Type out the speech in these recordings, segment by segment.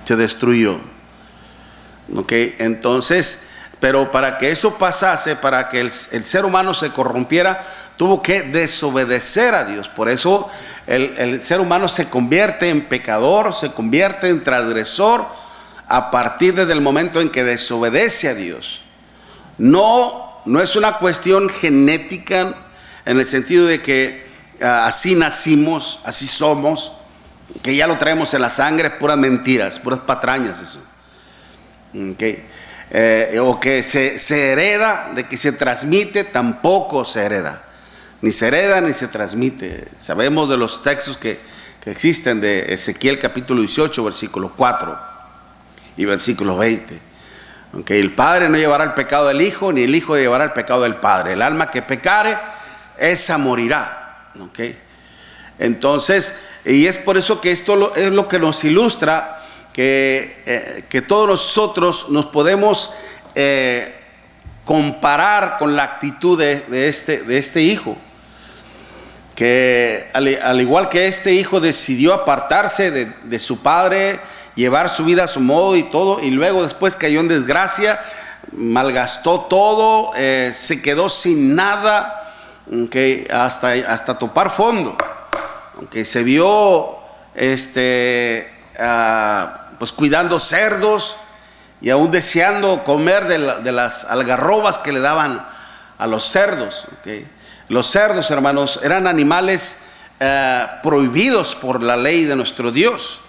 se destruyó. ¿Ok? Entonces, pero para que eso pasase, para que el ser humano se corrompiera, tuvo que desobedecer a Dios. Por eso el ser humano se convierte en pecador, se convierte en transgresor a partir del momento en que desobedece a Dios. No es una cuestión genética en el sentido de que así nacimos, así somos, que ya lo traemos en la sangre. Puras mentiras, puras patrañas eso. Okay. O que se hereda, de que se transmite, tampoco se hereda. Ni se hereda ni se transmite. Sabemos de los textos que existen de Ezequiel capítulo 18, versículo 4 y versículo 20. Okay. El Padre no llevará el pecado del Hijo, ni el Hijo llevará el pecado del Padre. El alma que pecare, esa morirá. Okay. Entonces, y es por eso que esto es lo que nos ilustra que todos nosotros nos podemos comparar con la actitud de este hijo, que al igual que este hijo decidió apartarse de su padre, llevar su vida a su modo y todo, y luego después cayó en desgracia, malgastó todo, se quedó sin nada, hasta topar fondo, aunque se vio pues cuidando cerdos y aún deseando comer de las algarrobas que le daban a los cerdos. Okay. Los cerdos, hermanos, eran animales prohibidos por la ley de nuestro Dios,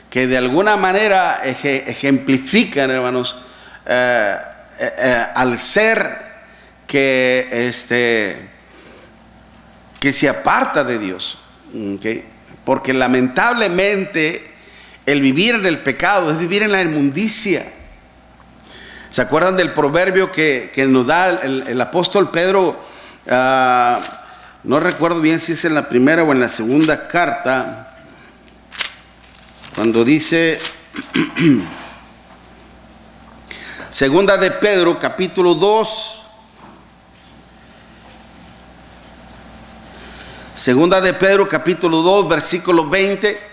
que de alguna manera ejemplifican, hermanos, al ser que se aparta de Dios. Okay. Porque lamentablemente el vivir en el pecado es vivir en la inmundicia. ¿Se acuerdan del proverbio que nos da el apóstol Pedro? No recuerdo bien si es en la primera o en la segunda carta, cuando dice segunda de Pedro capítulo 2, segunda de Pedro capítulo 2 versículo 20.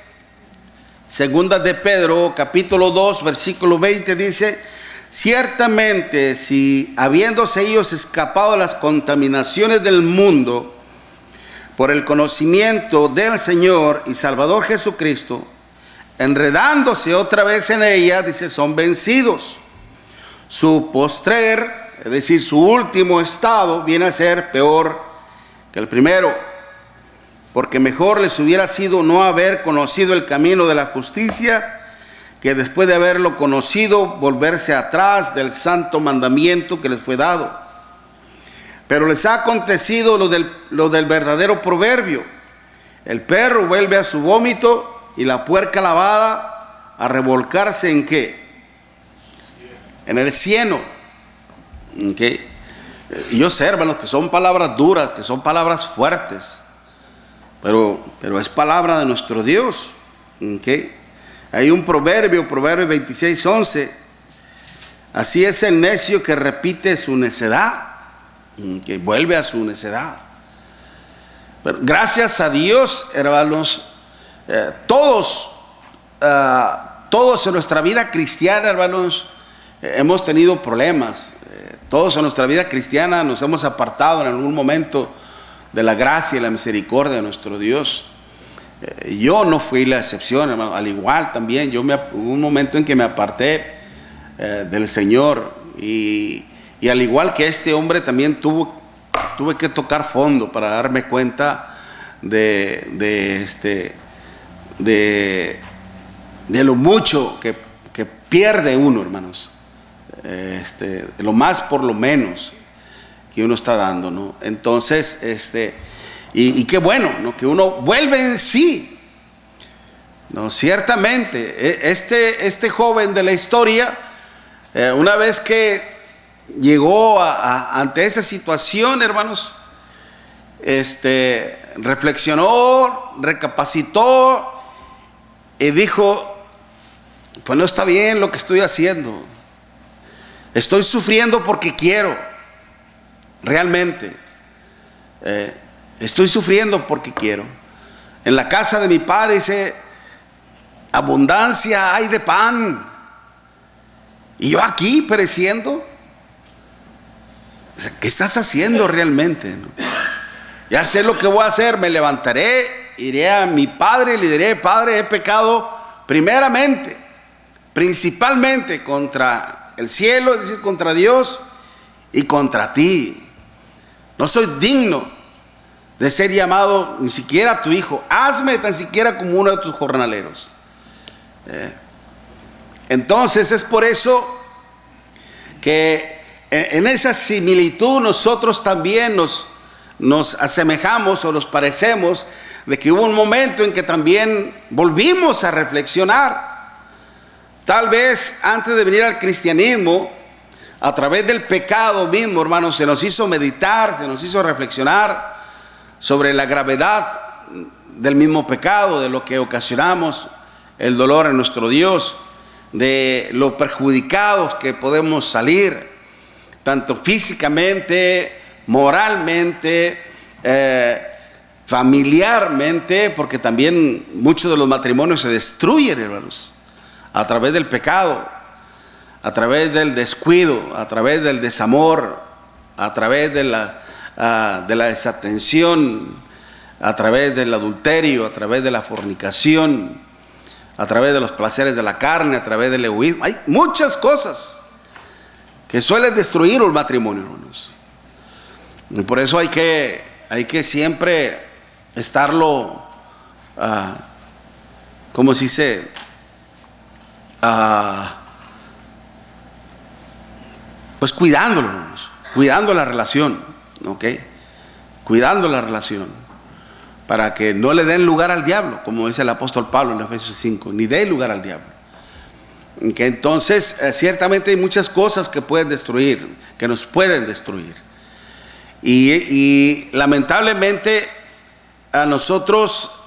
Segunda de Pedro capítulo 2 versículo 20 dice: ciertamente, si habiéndose ellos escapado de las contaminaciones del mundo por el conocimiento del Señor y Salvador Jesucristo, enredándose otra vez en ella, dice, son vencidos. Su postrer, es decir, su último estado, viene a ser peor que el primero. Porque mejor les hubiera sido no haber conocido el camino de la justicia, que después de haberlo conocido, volverse atrás del santo mandamiento que les fue dado. Pero les ha acontecido lo del verdadero proverbio: el perro vuelve a su vómito y la puerca lavada a revolcarse ¿en qué? En el cieno. ¿Okay? Yo sé, hermanos, que son palabras duras, que son palabras fuertes. Pero es palabra de nuestro Dios. ¿Okay? Hay un proverbio 26:11. Así es el necio que repite su necedad, que vuelve a su necedad. Pero gracias a Dios, hermanos, todos en nuestra vida cristiana, hermanos, hemos tenido problemas. Todos en nuestra vida cristiana nos hemos apartado en algún momento de la gracia y la misericordia de nuestro Dios. Yo no fui la excepción, hermano. Al igual también, hubo un momento en que me aparté del Señor, y al igual que este hombre también tuve que tocar fondo para darme cuenta de lo mucho que pierde uno, hermanos. Lo más por lo menos que uno está dando, ¿no? Entonces, y qué bueno, ¿no? Que uno vuelve en sí, ¿no? Ciertamente, este joven de la historia, una vez que llegó ante esa situación, hermanos, reflexionó, recapacitó y dijo: pues no está bien lo que estoy haciendo. Estoy sufriendo porque quiero. Realmente, estoy sufriendo porque quiero. En la casa de mi padre, dice, abundancia hay de pan. Y yo aquí pereciendo. ¿Qué estás haciendo realmente? Ya sé lo que voy a hacer. Me levantaré, iré a mi padre y le diré: Padre, he pecado primeramente, principalmente contra el cielo, es decir, contra Dios y contra ti. No soy digno de ser llamado ni siquiera tu hijo. Hazme tan siquiera como uno de tus jornaleros. Entonces es por eso que en esa similitud nosotros también nos asemejamos o nos parecemos, de que hubo un momento en que también volvimos a reflexionar. Tal vez antes de venir al cristianismo, a través del pecado mismo, hermanos, se nos hizo meditar, se nos hizo reflexionar sobre la gravedad del mismo pecado, de lo que ocasionamos el dolor en nuestro Dios, de lo perjudicados que podemos salir, tanto físicamente, moralmente, familiarmente, porque también muchos de los matrimonios se destruyen, hermanos, a través del pecado, a través del descuido, a través del desamor, a través de la desatención, a través del adulterio, a través de la fornicación, a través de los placeres de la carne, a través del egoísmo. Hay muchas cosas que suelen destruir un matrimonio, hermanos. Y por eso hay que siempre estarlo, ¿cómo se dice? Pues cuidándolo, hermanos, cuidando la relación, ¿ok? Cuidando la relación, para que no le den lugar al diablo, como dice el apóstol Pablo en Efesios 5, ni dé lugar al diablo. Que entonces ciertamente hay muchas cosas que pueden destruir, que nos pueden destruir. Y lamentablemente a nosotros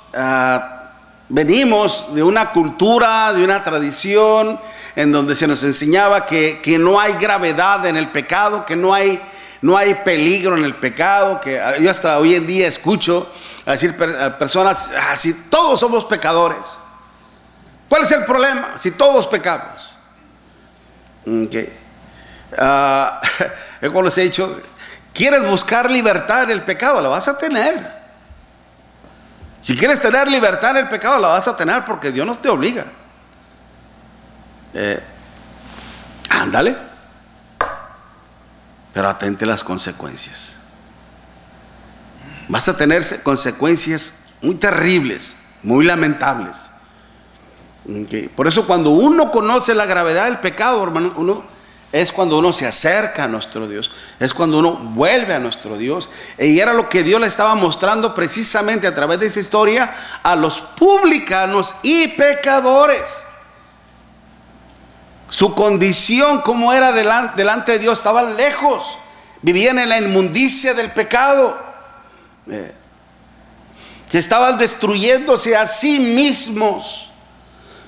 venimos de una cultura, de una tradición en donde se nos enseñaba que no hay gravedad en el pecado, que no hay peligro en el pecado, que yo hasta hoy en día escucho a decir a personas: si todos somos pecadores, ¿cuál es el problema si todos pecamos? Okay. Yo cuando les he dicho: ¿quieres buscar libertad en el pecado? La vas a tener. Si quieres tener libertad en el pecado, la vas a tener, porque Dios no te obliga. Ándale, pero atente a las consecuencias. Vas a tener consecuencias muy terribles, muy lamentables. Okay. Por eso cuando uno conoce la gravedad del pecado, hermano, es cuando uno se acerca a nuestro Dios, es cuando uno vuelve a nuestro Dios. Y era lo que Dios le estaba mostrando precisamente a través de esta historia a los publicanos y pecadores. Su condición, como era delante de Dios, estaban lejos, vivían en la inmundicia del pecado, se estaban destruyéndose a sí mismos,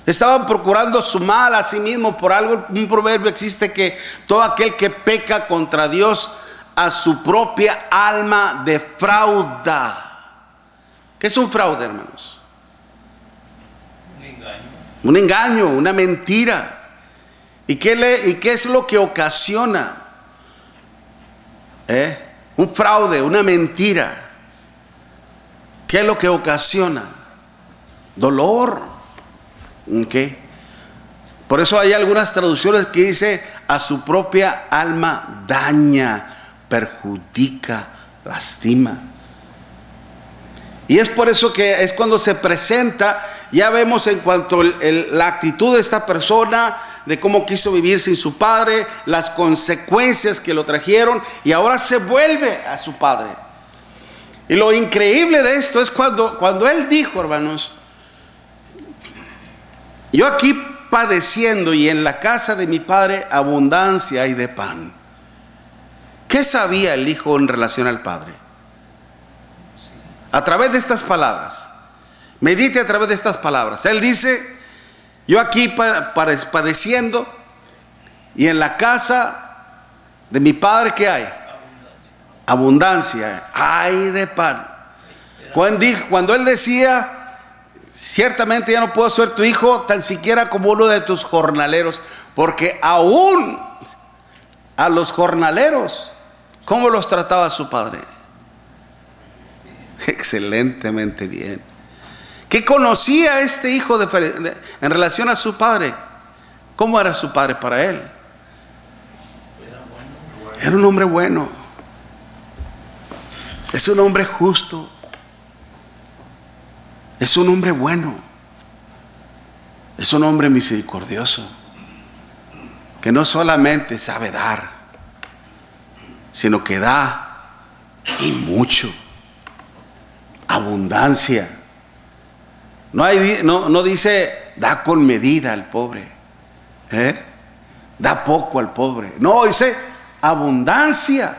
estaban procurando su mal a sí mismos. Por algo un proverbio existe que todo aquel que peca contra Dios a su propia alma defrauda. ¿Qué es un fraude, hermanos? Un engaño, una mentira. ¿Y qué es lo que ocasiona un fraude, una mentira? ¿Qué es lo que ocasiona? Dolor. ¿Okay? Por eso hay algunas traducciones que dice: a su propia alma daña, perjudica, lastima. Y es por eso que es cuando se presenta, ya vemos en cuanto a la actitud de esta persona, de cómo quiso vivir sin su padre, las consecuencias que lo trajeron, y ahora se vuelve a su padre. Y lo increíble de esto es cuando él dijo, hermanos: yo aquí padeciendo, y en la casa de mi padre abundancia hay de pan. ¿Qué sabía el hijo en relación al padre? A través de estas palabras, medite a través de estas palabras. Él dice: yo aquí padeciendo, y en la casa de mi padre, ¿qué hay? Abundancia hay de pan. Cuando él decía ciertamente ya no puedo ser tu hijo, tan siquiera como uno de tus jornaleros, porque aún a los jornaleros, ¿cómo los trataba su padre? Excelentemente bien. ¿Qué conocía este hijo en relación a su padre? ¿Cómo era su padre para él? Era un hombre bueno. Es un hombre justo. Es un hombre bueno. Es un hombre misericordioso, que no solamente sabe dar, sino que da y mucho. Abundancia. No dice da con medida al pobre, da poco al pobre. No, dice abundancia.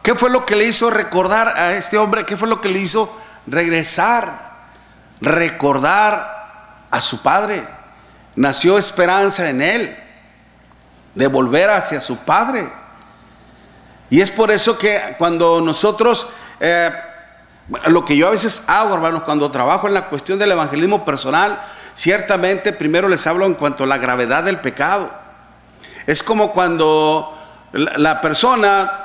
¿Qué fue lo que le hizo recordar a este hombre? ¿Qué fue lo que le hizo regresar? Recordar a su padre. Nació esperanza en él de volver hacia su padre. Y es por eso que cuando nosotros, lo que yo a veces hago, hermanos, cuando trabajo en la cuestión del evangelismo personal, ciertamente primero les hablo en cuanto a la gravedad del pecado. Es como cuando la persona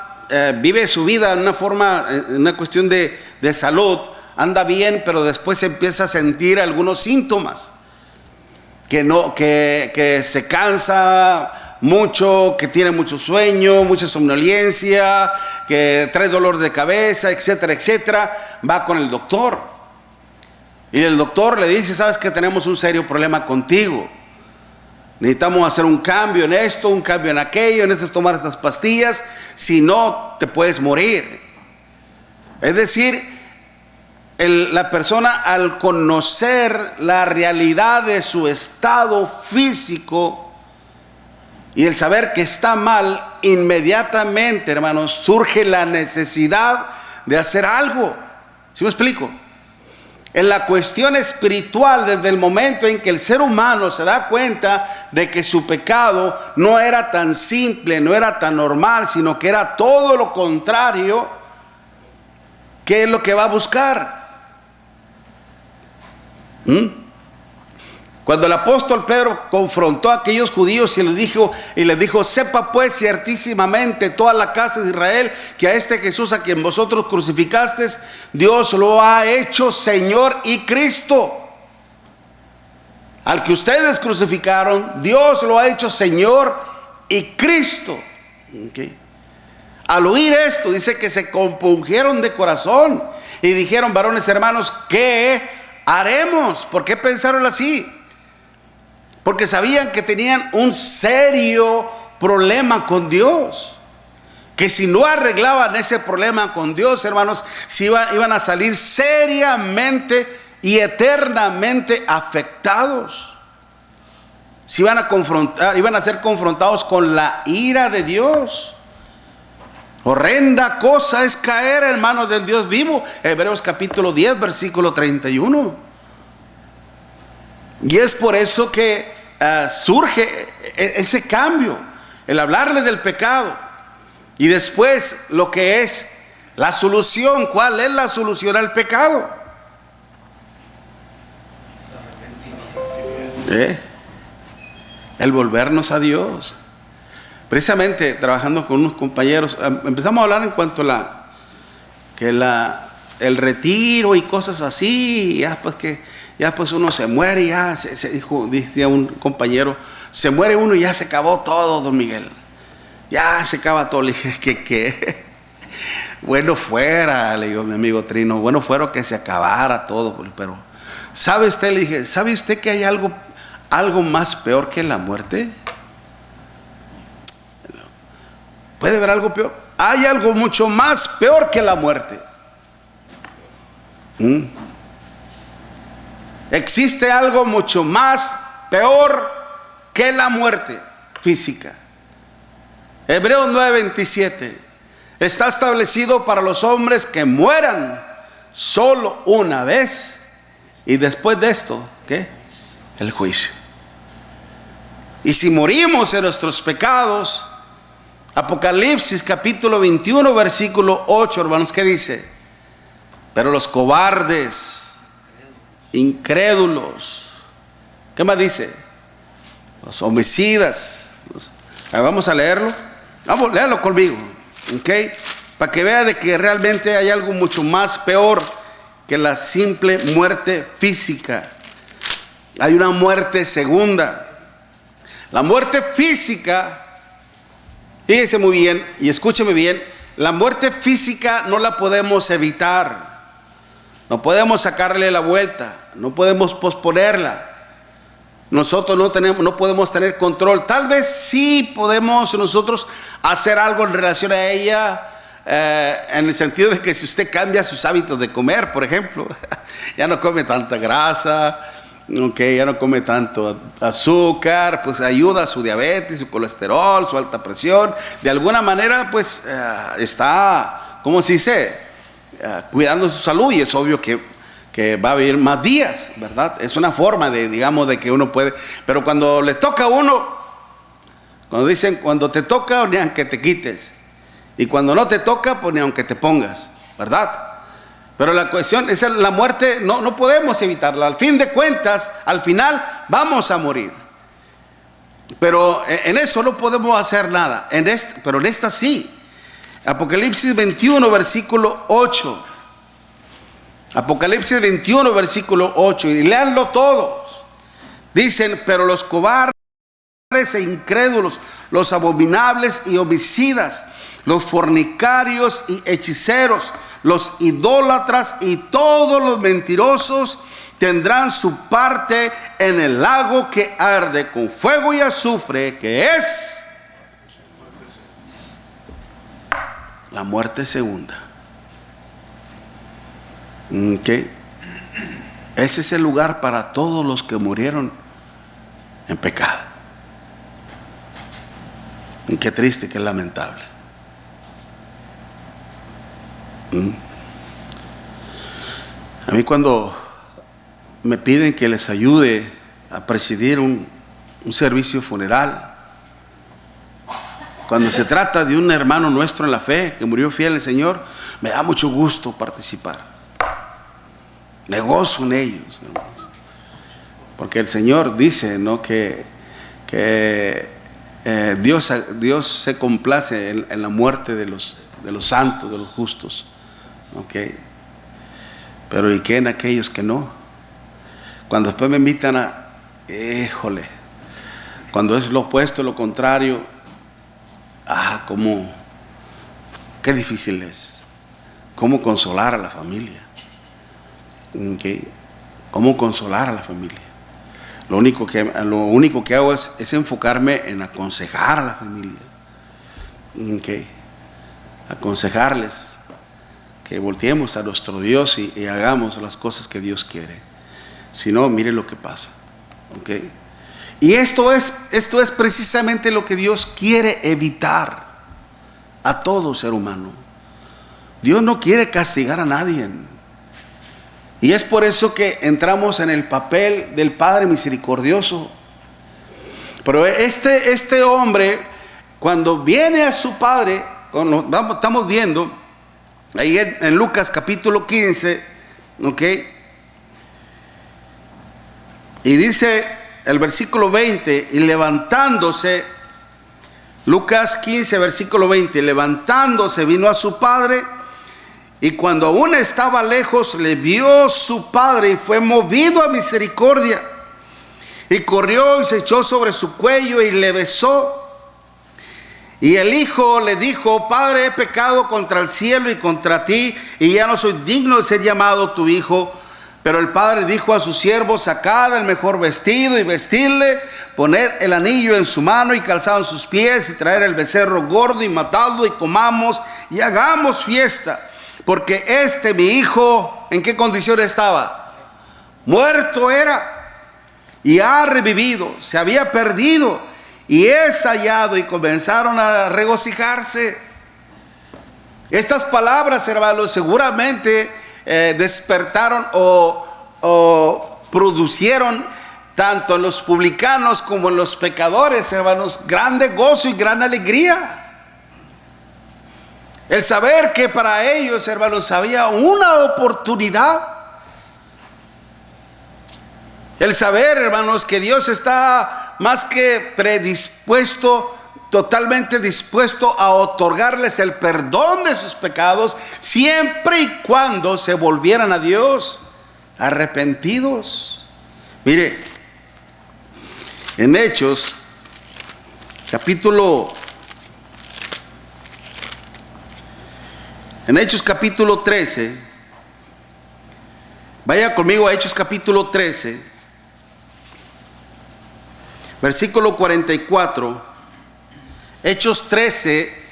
vive su vida en una forma, en una cuestión de salud, anda bien, pero después empieza a sentir algunos síntomas, que se cansa mucho, que tiene mucho sueño, mucha somnolencia, que trae dolor de cabeza, etcétera, etcétera. Va con el doctor y el doctor le dice: sabes que tenemos un serio problema contigo, necesitamos hacer un cambio en esto, un cambio en aquello, necesitas tomar estas pastillas, si no te puedes morir. Es decir, la persona, al conocer la realidad de su estado físico y el saber que está mal, inmediatamente, hermanos, surge la necesidad de hacer algo. ¿Sí me explico? En la cuestión espiritual, desde el momento en que el ser humano se da cuenta de que su pecado no era tan simple, no era tan normal, sino que era todo lo contrario, ¿qué es lo que va a buscar? Cuando el apóstol Pedro confrontó a aquellos judíos y les dijo: sepa pues ciertísimamente toda la casa de Israel que a este Jesús a quien vosotros crucificasteis, Dios lo ha hecho Señor y Cristo. Al que ustedes crucificaron, Dios lo ha hecho Señor y Cristo. ¿Okay? Al oír esto, dice que se compungieron de corazón y dijeron: varones hermanos, ¿qué haremos? ¿Por qué pensaron así? Porque sabían que tenían un serio problema con Dios, que si no arreglaban ese problema con Dios, hermanos, iban a salir seriamente y eternamente afectados. Iban a ser confrontados con la ira de Dios. Horrenda cosa es caer en manos del Dios vivo. Hebreos capítulo 10, versículo 31. Y es por eso que surge ese cambio, el hablarle del pecado. Y después lo que es la solución. ¿Cuál es la solución al pecado? El volvernos a Dios. Precisamente trabajando con unos compañeros, empezamos a hablar en cuanto a el retiro y cosas así. Ya pues uno se muere, ya decía un compañero, se muere uno y ya se acabó todo, don Miguel. Ya se acaba todo. Le dije: ¿qué? Bueno fuera, le digo a mi amigo Trino, bueno fuera que se acabara todo, pero ¿sabe usted? Le dije: ¿sabe usted que hay algo más peor que la muerte? ¿Puede haber algo peor? Hay algo mucho más peor que la muerte. Existe algo mucho más peor que la muerte física. Hebreos 9:27. Está establecido para los hombres que mueran solo una vez, y después de esto, ¿qué? El juicio. Y si morimos en nuestros pecados, Apocalipsis capítulo 21 versículo 8, hermanos, ¿qué dice? Pero los cobardes, incrédulos, ¿qué más dice? Los homicidas. Vamos a leerlo. Vamos, léalo conmigo, ¿ok? Para que vea de que realmente hay algo mucho más peor que la simple muerte física. Hay una muerte segunda. La muerte física, fíjese muy bien y escúcheme bien, la muerte física no la podemos evitar. No podemos sacarle la vuelta, no podemos posponerla. Nosotros no podemos tener control. Tal vez sí podemos nosotros hacer algo en relación a ella, en el sentido de que si usted cambia sus hábitos de comer, por ejemplo, ya no come tanta grasa, okay, ya no come tanto azúcar, pues ayuda a su diabetes, su colesterol, su alta presión. De alguna manera, pues está, ¿cómo se dice? Cuidando su salud, y es obvio que va a vivir más días, ¿verdad? Es una forma de, digamos, de que uno puede. Pero cuando le toca a uno, cuando dicen, cuando te toca, ni aunque te quites. Y cuando no te toca, pues ni aunque te pongas, ¿verdad? Pero la cuestión es la muerte, no podemos evitarla. Al fin de cuentas, al final, vamos a morir. Pero en eso no podemos hacer nada. Pero en esta sí. Apocalipsis 21, versículo 8. Apocalipsis 21, versículo 8, y léanlo todos. Dicen, pero los cobardes e incrédulos, los abominables y homicidas, los fornicarios y hechiceros, los idólatras y todos los mentirosos tendrán su parte en el lago que arde con fuego y azufre, que es la muerte segunda. Okay. Ese es el lugar para todos los que murieron en pecado. Y qué triste, qué lamentable. A mí cuando me piden que les ayude a presidir un servicio funeral, cuando se trata de un hermano nuestro en la fe que murió fiel al Señor, me da mucho gusto participar. Me gozo en ellos, hermanos. Porque el Señor dice, ¿no?, que Dios se complace en la muerte de los santos, de los justos. ¿Okay? Pero ¿y qué en aquellos que no? Cuando después me invitan híjole, cuando es lo opuesto, lo contrario, qué difícil es. ¿Cómo consolar a la familia? Okay. ¿Cómo consolar a la familia? Lo único que hago es enfocarme en aconsejar a la familia. Okay. Aconsejarles que volteemos a nuestro Dios y hagamos las cosas que Dios quiere. Si no, mire lo que pasa. Okay. Y esto es precisamente lo que Dios quiere evitar a todo ser humano. Dios no quiere castigar a nadie. Y es por eso que entramos en el papel del Padre misericordioso. Pero este hombre, cuando viene a su padre, estamos viendo ahí en Lucas capítulo 15, ¿ok? Y dice el versículo 20, y levantándose, Lucas 15, versículo 20, levantándose vino a su padre, y cuando aún estaba lejos, le vio su padre y fue movido a misericordia. Y corrió y se echó sobre su cuello y le besó. Y el hijo le dijo: Padre, he pecado contra el cielo y contra ti, y ya no soy digno de ser llamado tu hijo. Pero el padre dijo a sus siervos: Sacad el mejor vestido y vestidle, poned el anillo en su mano y calzado en sus pies, y traer el becerro gordo y matadlo, y comamos y hagamos fiesta. Porque mi hijo, ¿en qué condición estaba? Muerto era, y ha revivido, se había perdido, y es hallado. Y comenzaron a regocijarse. Estas palabras, hermanos, seguramente despertaron o producieron tanto en los publicanos como en los pecadores, hermanos, grande gozo y gran alegría. El saber que para ellos, hermanos, había una oportunidad. El saber, hermanos, que Dios está más que predispuesto, totalmente dispuesto a otorgarles el perdón de sus pecados, siempre y cuando se volvieran a Dios arrepentidos. Mire, en Hechos capítulo 13, vaya conmigo a Hechos capítulo 13, versículo 44. Hechos 13,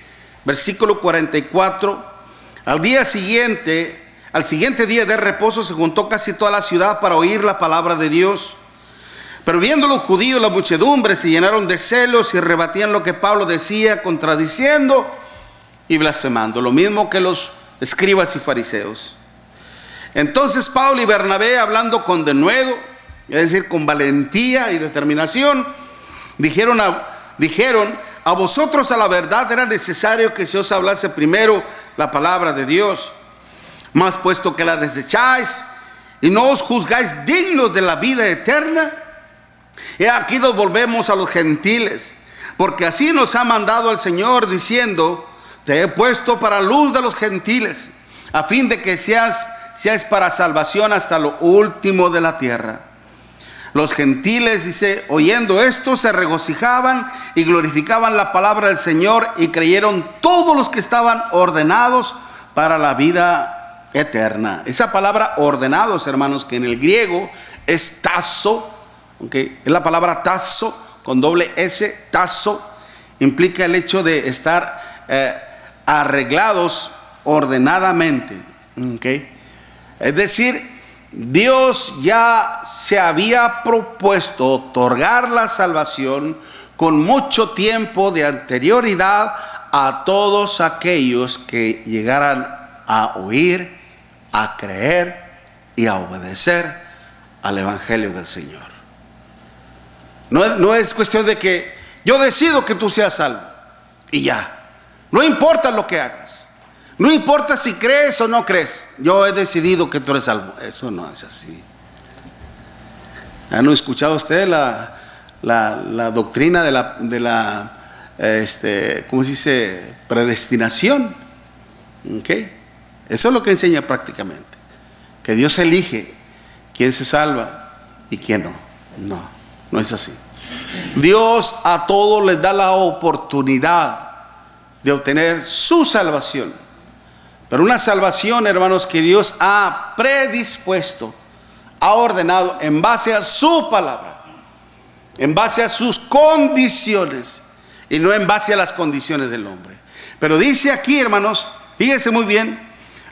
versículo 44. Al siguiente día de reposo se juntó casi toda la ciudad para oír la palabra de Dios. Pero viendo los judíos la muchedumbre, se llenaron de celos y rebatían lo que Pablo decía, contradiciendo y blasfemando, lo mismo que los escribas y fariseos. Entonces Pablo y Bernabé, hablando con denuedo, es decir, con valentía y determinación, dijeron, a vosotros a la verdad era necesario que se os hablase primero la palabra de Dios. Mas puesto que la desecháis y no os juzgáis dignos de la vida eterna, y aquí nos volvemos a los gentiles, porque así nos ha mandado el Señor, diciendo: te he puesto para luz de los gentiles, a fin de que seáis para salvación hasta lo último de la tierra. Los gentiles, dice, oyendo esto, se regocijaban y glorificaban la palabra del Señor, y creyeron todos los que estaban ordenados para la vida eterna. Esa palabra ordenados, hermanos, que en el griego es tazo, okay, es la palabra tazo con doble S. Tazo implica el hecho de estar arreglados ordenadamente, okay. Es decir, Dios ya se había propuesto otorgar la salvación con mucho tiempo de anterioridad a todos aquellos que llegaran a oír, a creer y a obedecer al Evangelio del Señor. No es cuestión de que yo decido que tú seas salvo y ya. No importa lo que hagas. No importa si crees o no crees. Yo he decidido que tú eres salvo. Eso no es así. ¿Han escuchado ustedes la doctrina de la ¿cómo se dice? Predestinación. ¿Okay? Eso es lo que enseña prácticamente. Que Dios elige quién se salva y quién no. No es así. Dios a todos les da la oportunidad de obtener su salvación. Pero una salvación, hermanos, que Dios ha predispuesto, ha ordenado en base a su palabra, en base a sus condiciones, y no en base a las condiciones del hombre. Pero dice aquí, hermanos, fíjense muy bien,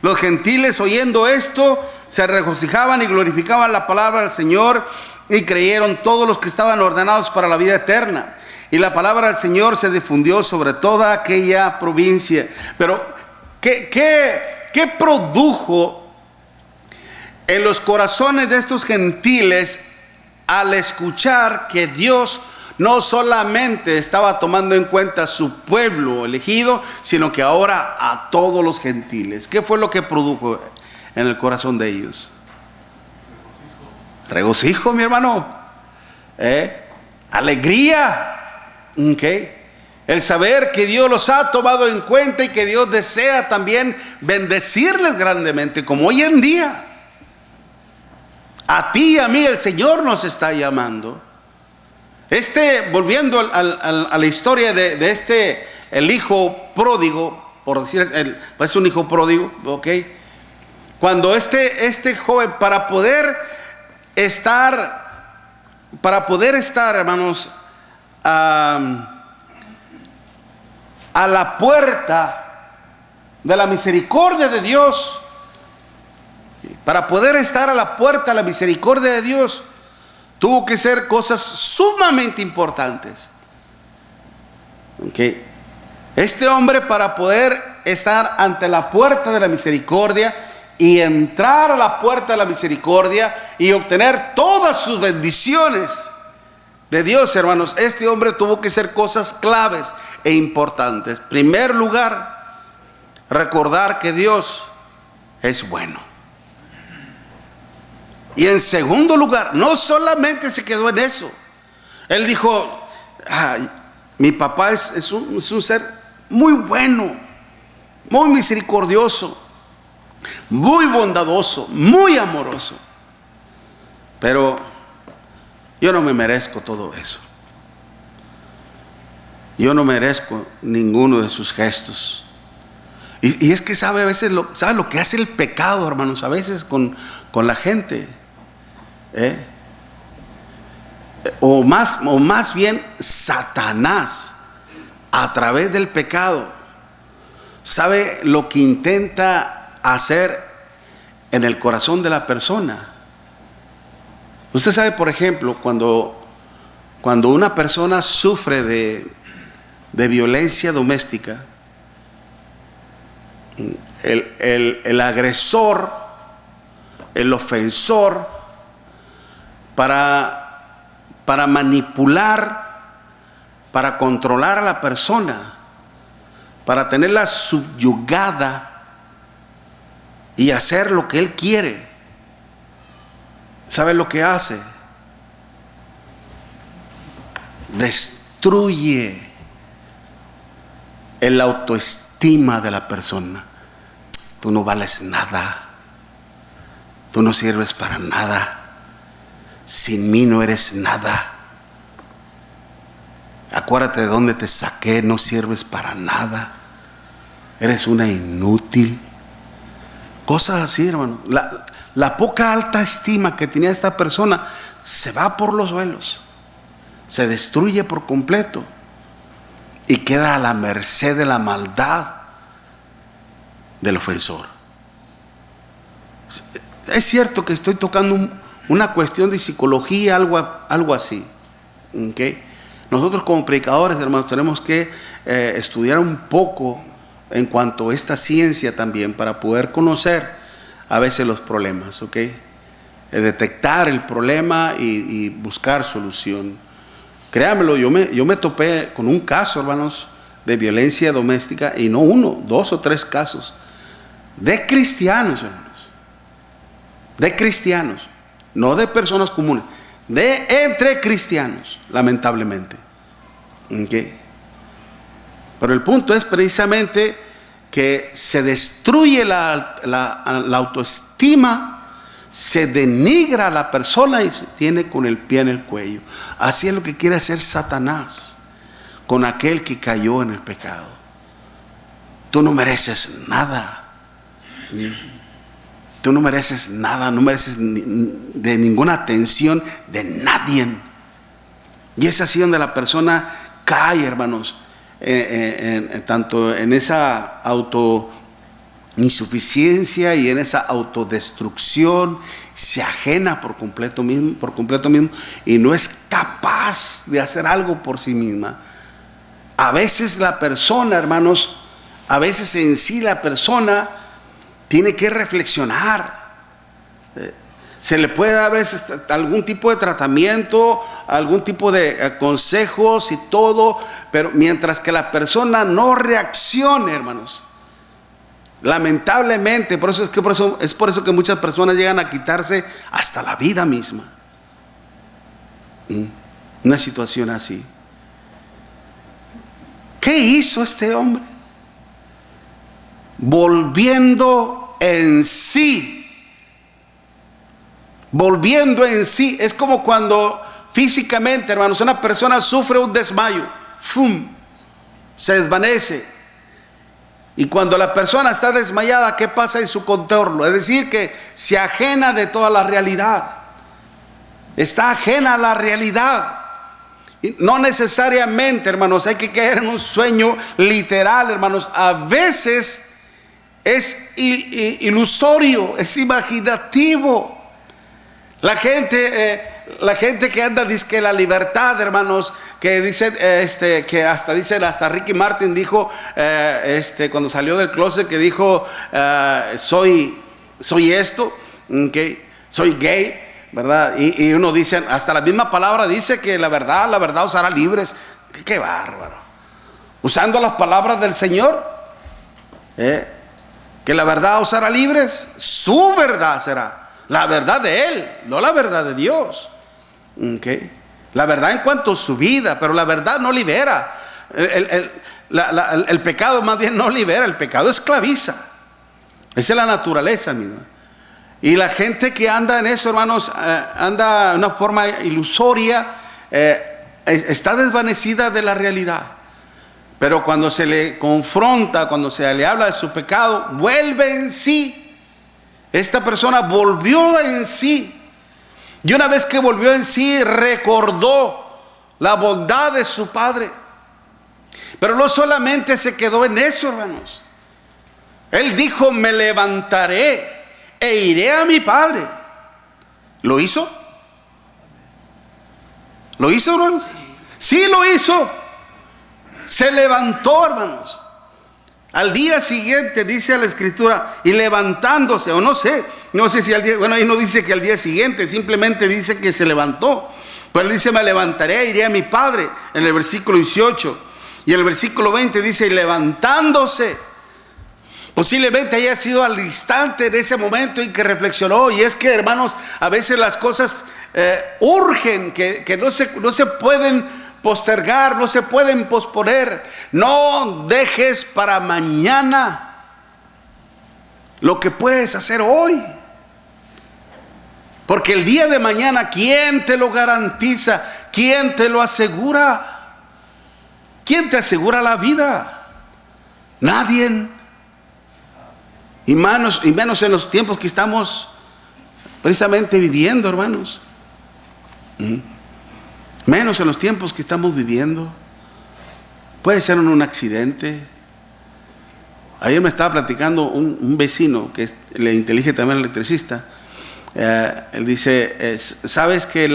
los gentiles oyendo esto se regocijaban y glorificaban la palabra del Señor, y creyeron todos los que estaban ordenados para la vida eterna. Y la palabra del Señor se difundió sobre toda aquella provincia. Pero ¿qué produjo en los corazones de estos gentiles al escuchar que Dios no solamente estaba tomando en cuenta a su pueblo elegido, sino que ahora a todos los gentiles? ¿Qué fue lo que produjo en el corazón de ellos? Regocijo, mi hermano. Alegría. Okay. El saber que Dios los ha tomado en cuenta y que Dios desea también bendecirles grandemente, como hoy en día. A ti y a mí el Señor nos está llamando. Volviendo a la historia de el hijo pródigo, por decir, es un hijo pródigo, ok. Cuando este joven, para poder estar, hermanos, a la puerta de la misericordia de Dios, para poder estar a la puerta de la misericordia de Dios, tuvo que ser cosas sumamente importantes. Okay. Este hombre, para poder estar ante la puerta de la misericordia y entrar a la puerta de la misericordia y obtener todas sus bendiciones de Dios, hermanos, este hombre tuvo que hacer cosas claves e importantes. En primer lugar, recordar que Dios es bueno. Y en segundo lugar, no solamente se quedó en eso. Él dijo, mi papá es un ser muy bueno, muy misericordioso, muy bondadoso, muy amoroso. Pero yo no me merezco todo eso. Yo no merezco ninguno de sus gestos. Y es que sabe a veces sabe lo que hace el pecado, hermanos, a veces con la gente. O más bien Satanás, a través del pecado, sabe lo que intenta hacer en el corazón de la persona. Usted sabe, por ejemplo, cuando una persona sufre de violencia doméstica, el agresor, el ofensor, para manipular, para controlar a la persona, para tenerla subyugada y hacer lo que él quiere, ¿sabe lo que hace? Destruye el autoestima de la persona. Tú no vales nada, tú no sirves para nada, sin mí no eres nada, acuérdate de dónde te saqué, no sirves para nada, eres una inútil. Cosas así, hermano. La poca alta estima que tenía esta persona se va por los suelos, se destruye por completo y queda a la merced de la maldad del ofensor. Es cierto que estoy tocando una cuestión de psicología, algo así, ¿okay? Nosotros como predicadores, hermanos, tenemos que estudiar un poco en cuanto a esta ciencia también, para poder conocer a veces los problemas, ¿ok? Detectar el problema y buscar solución. Créanmelo, yo me topé con un caso, hermanos, de violencia doméstica, y no uno, 2 o 3 casos, de cristianos, hermanos, de cristianos, no de personas comunes, entre cristianos, lamentablemente, ¿okay? Pero el punto es precisamente que se destruye la autoestima, se denigra a la persona y se tiene con el pie en el cuello. Así es lo que quiere hacer Satanás con aquel que cayó en el pecado. Tú no mereces nada. Tú no mereces nada, no mereces de ninguna atención de nadie. Y es así donde la persona cae, hermanos, tanto en esa autoinsuficiencia y en esa autodestrucción, se ajena por completo mismo y no es capaz de hacer algo por sí misma. A veces la persona, hermanos, a veces en sí la persona tiene que reflexionar. Se le puede dar a veces algún tipo de tratamiento, algún tipo de consejos y todo, pero mientras que la persona no reaccione, hermanos, lamentablemente, es por eso que muchas personas llegan a quitarse hasta la vida misma. Una situación así. ¿Qué hizo este hombre? Volviendo en sí. Volviendo en sí. Es como cuando físicamente, hermanos, una persona sufre un desmayo, ¡fum!, se desvanece. Y cuando la persona está desmayada, ¿qué pasa en su contorno? Es decir, que se ajena de toda la realidad. Está ajena a la realidad. Y no necesariamente, hermanos, hay que caer en un sueño literal, hermanos. A veces es ilusorio, es imaginativo. La gente que anda dice la libertad, hermanos, que dicen hasta Ricky Martin dijo cuando salió del closet, que dijo soy esto, okay, soy gay, ¿verdad? Y uno dice, hasta la misma palabra dice que la verdad os hará libres. Qué bárbaro, usando las palabras del Señor. que la verdad os hará libres. Su verdad será la verdad de Él, no la verdad de Dios. ¿Okay? La verdad en cuanto a su vida, pero la verdad no libera. El pecado más bien no libera, el pecado esclaviza. Esa es la naturaleza misma. Y la gente que anda en eso, hermanos, anda de una forma ilusoria, está desvanecida de la realidad. Pero cuando se le confronta, cuando se le habla de su pecado, vuelve en sí. Esta persona volvió en sí. Y una vez que volvió en sí, recordó la bondad de su Padre. Pero no solamente se quedó en eso, hermanos. Él dijo: me levantaré e iré a mi Padre. ¿Lo hizo? ¿Lo hizo, hermanos? Sí, lo hizo. Se levantó, hermanos. Al día siguiente, dice la Escritura, y levantándose, o no sé si al día, bueno, ahí no dice que al día siguiente, simplemente dice que se levantó. Pues él dice: me levantaré e iré a mi Padre, en el versículo 18. Y en el versículo 20 dice: y levantándose. Posiblemente haya sido al instante, en ese momento en que reflexionó. Y es que, hermanos, a veces las cosas urgen, que no se pueden postergar, no se pueden posponer. No dejes para mañana lo que puedes hacer hoy, porque el día de mañana, ¿quién te lo garantiza? ¿Quién te lo asegura? ¿Quién te asegura la vida? Nadie. Y menos en los tiempos que estamos precisamente viviendo, hermanos. Menos en los tiempos que estamos viviendo. Puede ser en un accidente. Ayer me estaba platicando un vecino que le intelige también al electricista. Él dice: ¿sabes que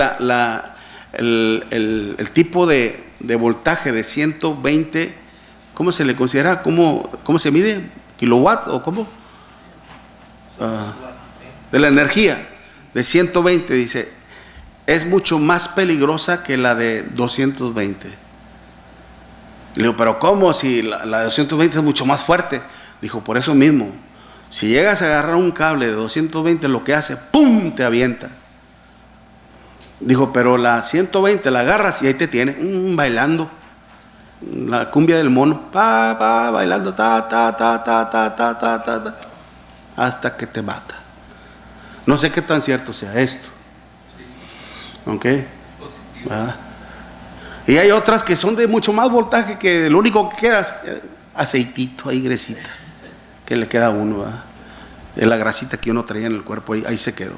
el tipo de voltaje de 120, ¿cómo se le considera? ¿Cómo se mide? ¿Kilowatt o cómo? De la energía de 120, dice, es mucho más peligrosa que la de 220. Le digo: pero ¿cómo? Si la de 220 es mucho más fuerte. Dijo: por eso mismo, si llegas a agarrar un cable de 220, lo que hace, ¡pum!, te avienta. Dijo: pero la 120 la agarras y ahí te tiene, bailando la cumbia del mono, bailando, hasta que te mata. No sé qué tan cierto sea esto. ¿Ok? Y hay otras que son de mucho más voltaje, que lo único que queda es aceitito, ahí gresita, que le queda a uno, ¿verdad? Es la grasita que uno traía en el cuerpo, ahí se quedó.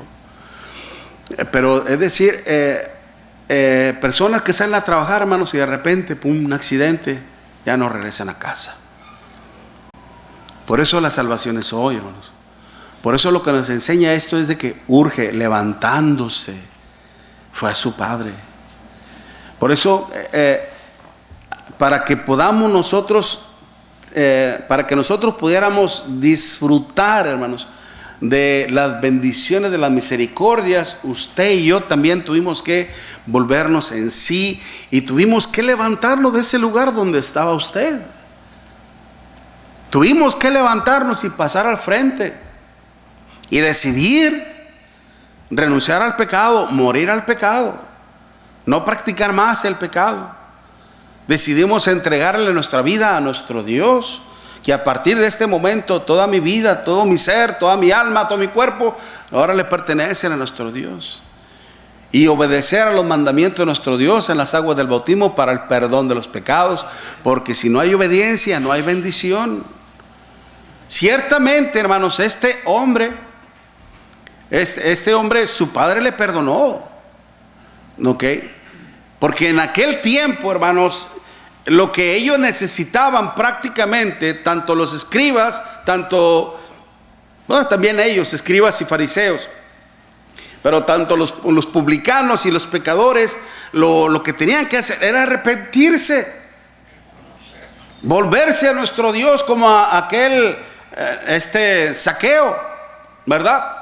Pero es decir, personas que salen a trabajar, hermanos, y de repente, pum, un accidente, ya no regresan a casa. Por eso la salvación es hoy, hermanos. Por eso lo que nos enseña esto es de que urge, levantándose, fue a su Padre. Por eso, para que podamos nosotros, para que nosotros pudiéramos disfrutar, hermanos, de las bendiciones, de las misericordias, usted y yo también tuvimos que volvernos en sí y tuvimos que levantarlo de ese lugar donde estaba usted. Tuvimos que levantarnos y pasar al frente y decidir renunciar al pecado, morir al pecado, no practicar más el pecado. Decidimos entregarle nuestra vida a nuestro Dios, que a partir de este momento toda mi vida, todo mi ser, toda mi alma, todo mi cuerpo ahora le pertenecen a nuestro Dios, y obedecer a los mandamientos de nuestro Dios en las aguas del bautismo para el perdón de los pecados, porque si no hay obediencia no hay bendición. Ciertamente, hermanos, este hombre, su padre le perdonó, ¿ok? Porque en aquel tiempo, hermanos, lo que ellos necesitaban prácticamente, tanto los escribas, también ellos, escribas y fariseos, pero tanto los publicanos y los pecadores, lo que tenían que hacer era arrepentirse, volverse a nuestro Dios, como a aquel Zaqueo, ¿verdad?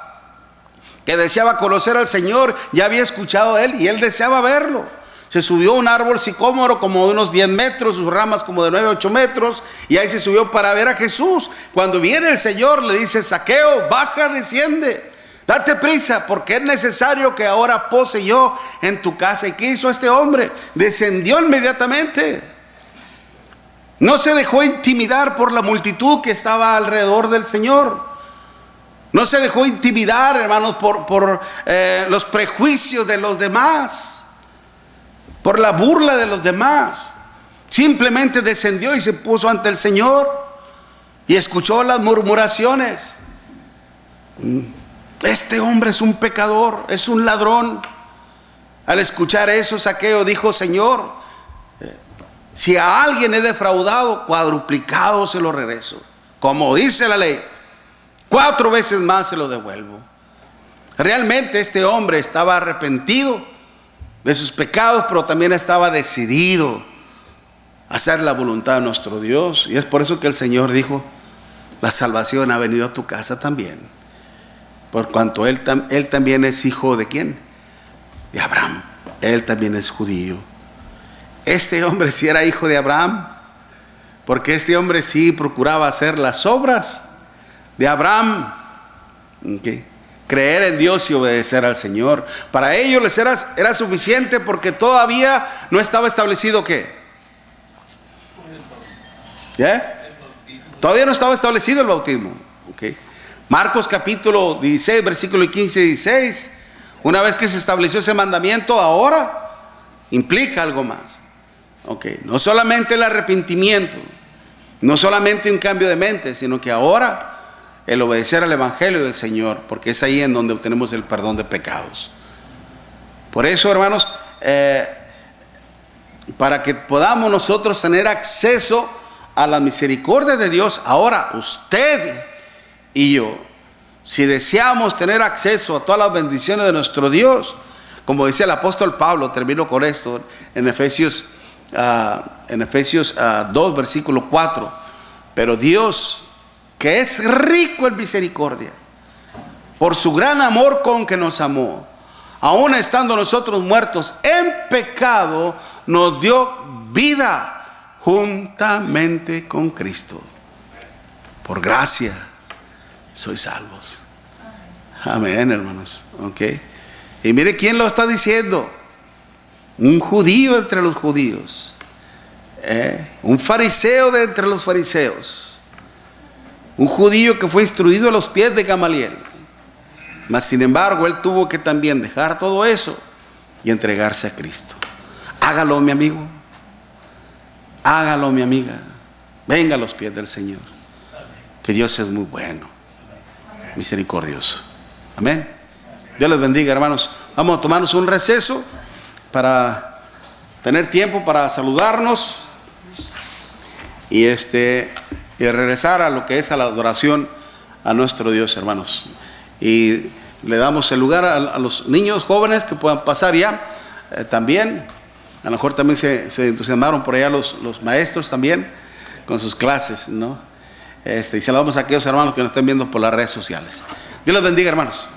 Que deseaba conocer al Señor, ya había escuchado a Él y él deseaba verlo. se subió a un árbol sicómoro como de unos 10 metros, sus ramas como de 9 a 8 metros, y ahí se subió para ver a Jesús. Cuando viene el Señor le dice: Zaqueo, baja, desciende, date prisa, porque es necesario que ahora pose yo en tu casa. ¿Y qué hizo este hombre? Descendió inmediatamente. No se dejó intimidar por la multitud que estaba alrededor del Señor. No se dejó intimidar, hermanos, por los prejuicios de los demás, por la burla de los demás. Simplemente descendió y se puso ante el Señor y escuchó las murmuraciones. Este hombre es un pecador, es un ladrón. Al escuchar eso, Zaqueo dijo: Señor, si a alguien he defraudado, cuadruplicado se lo regreso. Como dice la ley, 4 veces más se lo devuelvo. Realmente este hombre estaba arrepentido de sus pecados, pero también estaba decidido a hacer la voluntad de nuestro Dios. Y es por eso que el Señor dijo: la salvación ha venido a tu casa también, por cuanto él también es hijo de ¿quién? De Abraham. Él también es judío. Este hombre sí era hijo de Abraham, porque este hombre sí procuraba hacer las obras de Abraham. ¿Okay? Creer en Dios y obedecer al Señor. Para ellos les era suficiente, porque todavía no estaba establecido ¿qué? Todavía no estaba establecido el bautismo. ¿Okay? Marcos capítulo 16, versículo 15 y 16. Una vez que se estableció ese mandamiento, ahora implica algo más. Okay. No solamente el arrepentimiento, no solamente un cambio de mente, sino que ahora el obedecer al Evangelio del Señor, porque es ahí en donde obtenemos el perdón de pecados. Por eso, hermanos, para que podamos nosotros tener acceso a la misericordia de Dios, ahora usted y yo, si deseamos tener acceso a todas las bendiciones de nuestro Dios, como dice el apóstol Pablo, termino con esto, en Efesios 2, versículo 4, pero Dios, que es rico en misericordia, por su gran amor con que nos amó, aun estando nosotros muertos en pecado, nos dio vida juntamente con Cristo. Por gracia sois salvos. Amén, hermanos. Okay. Y mire quién lo está diciendo: un judío entre los judíos, un fariseo de entre los fariseos, un judío que fue instruido a los pies de Gamaliel. Mas sin embargo él tuvo que también dejar todo eso y entregarse a Cristo. Hágalo, mi amigo, hágalo, mi amiga. Venga a los pies del Señor, que Dios es muy bueno, misericordioso. Amén. Dios les bendiga, hermanos. Vamos a tomarnos un receso para tener tiempo para saludarnos y regresar a lo que es a la adoración a nuestro Dios, hermanos. Y le damos el lugar a los niños jóvenes que puedan pasar ya también. A lo mejor también se entusiasmaron por allá los maestros también con sus clases, ¿no? Y saludamos a aquellos hermanos que nos estén viendo por las redes sociales. Dios les bendiga, hermanos.